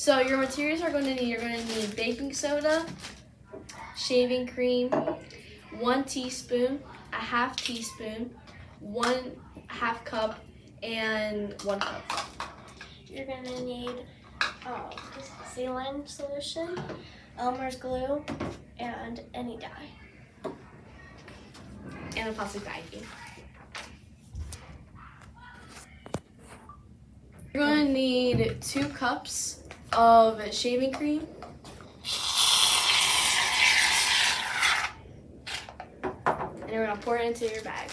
So your materials you're going to need baking soda, shaving cream, 1 teaspoon, a half teaspoon, 1/2 cup, and 1 cup. You're going to need saline solution, Elmer's glue, and any dye. And a plastic baggie. You're going to need 2 cups of shaving cream, and you're going to pour it into your bag.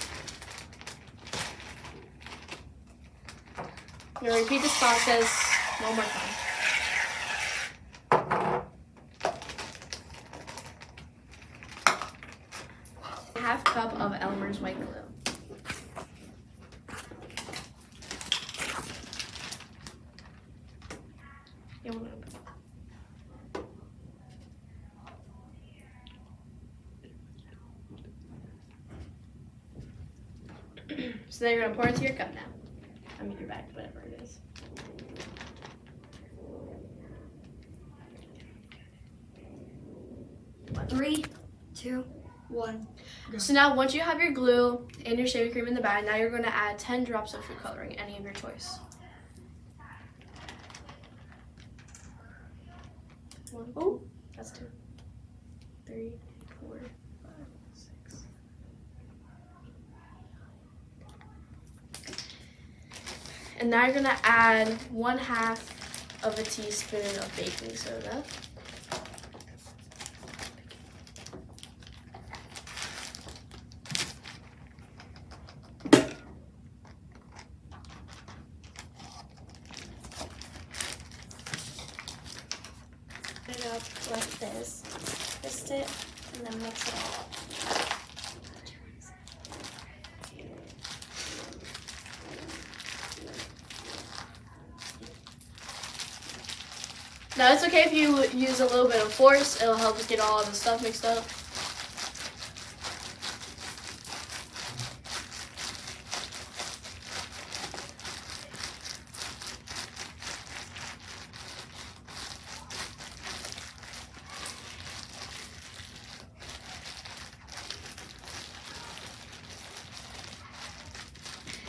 You're going to repeat this process one more time. Half cup of Elmer's white glue. So then you're going to pour it into your cup now. I mean your bag, whatever it is. Three, 2, 1. Go. So now once you have your glue and your shaving cream in the bag, now you're going to add 10 drops of food coloring, any of your choice. 1, oh, that's 2, 3, 4, 5, 6. And now you're going to add 1/2 of a teaspoon of baking soda. It up like this, twist it, and then mix it all up. Now it's okay if you use a little bit of force, it'll help us get all of the stuff mixed up.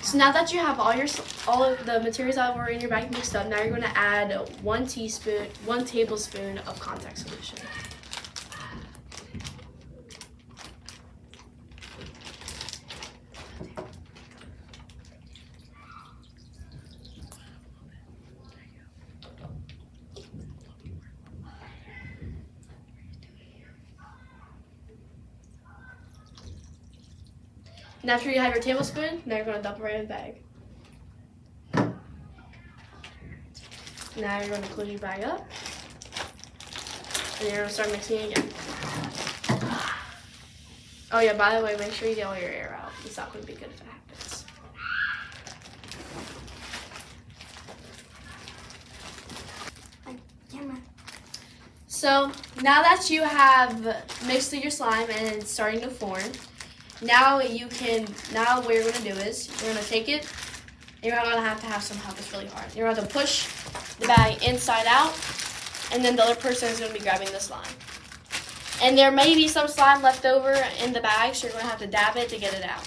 So now that you have all of the materials that were in your bag mixed up, now you're going to add 1 tablespoon of contact solution. And after you have your tablespoon, now you're going to dump it right in the bag. Now you're going to close your bag up. And you're going to start mixing again. Oh yeah, by the way, make sure you get all your air out. It's not going to be good if it happens. So now that you have mixed your slime and it's starting to form, now what you're going to do is you're going to take it, you're going to have some help. It's really hard. You're going to push the bag inside out, and then the other person is going to be grabbing the slime. And there may be some slime left over in the bag, so you're going to have to dab it to get it out.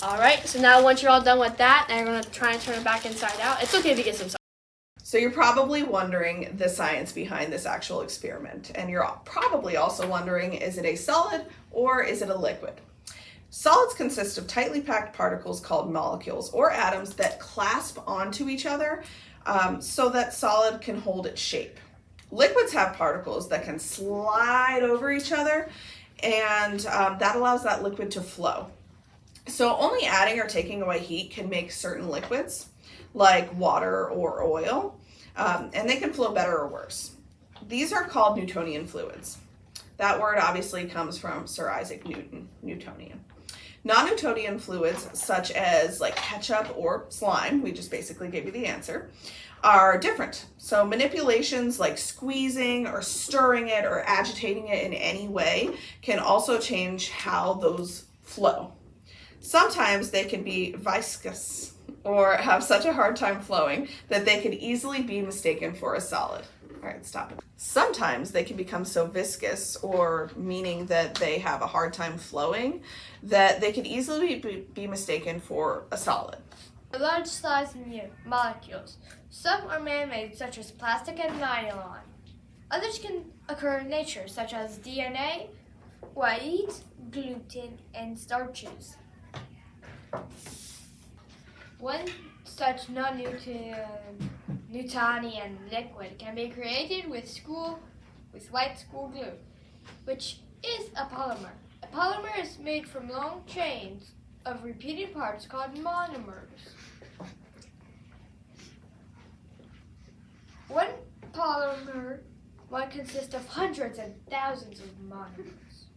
All right, so now once you're all done with that, now you're going to try and turn it back inside out. It's okay if you get some. So you're probably wondering the science behind this actual experiment, and you're probably also wondering, is it a solid or is it a liquid? Solids consist of tightly packed particles called molecules or atoms that clasp onto each other so that solid can hold its shape. Liquids have particles that can slide over each other, and that allows that liquid to flow. So only adding or taking away heat can make certain liquids, like water or oil, and they can flow better or worse. These are called Newtonian fluids. That word obviously comes from Sir Isaac Newton, Newtonian. Non-Newtonian fluids, such as like ketchup or slime, we just basically gave you the answer, are different. So manipulations like squeezing or stirring it or agitating it in any way can also change how those flow. Sometimes they can be viscous or have such a hard time flowing that they could easily be mistaken for a solid. All right, stop it. Sometimes they can become so viscous, or meaning that they have a hard time flowing, that they could easily be mistaken for a solid. A large size molecules. Some are man-made, such as plastic and nylon. Others can occur in nature, such as DNA, wheat, gluten, and starches. One such non-Newtonian liquid can be created with white school glue, which is a polymer. A polymer is made from long chains of repeated parts called monomers. One polymer might consist of hundreds and thousands of monomers.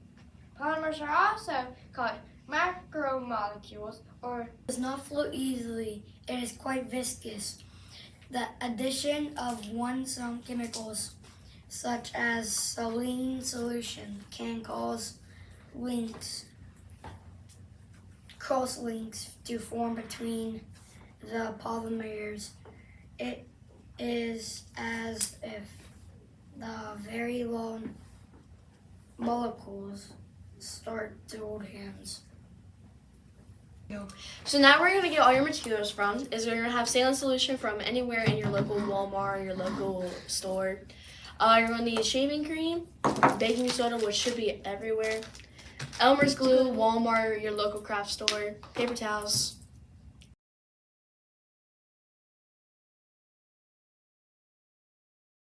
Polymers are also called macromolecules, or Does not flow easily. It is quite viscous. The addition of some chemicals, such as saline solution, can cause cross links to form between the polymers. It is as if the very long molecules start to hold hands. So now where you're gonna get all your materials from is you're gonna have saline solution from anywhere in your local Walmart or your local store. You're gonna need shaving cream, baking soda, which should be everywhere, Elmer's glue, Walmart, your local craft store, paper towels,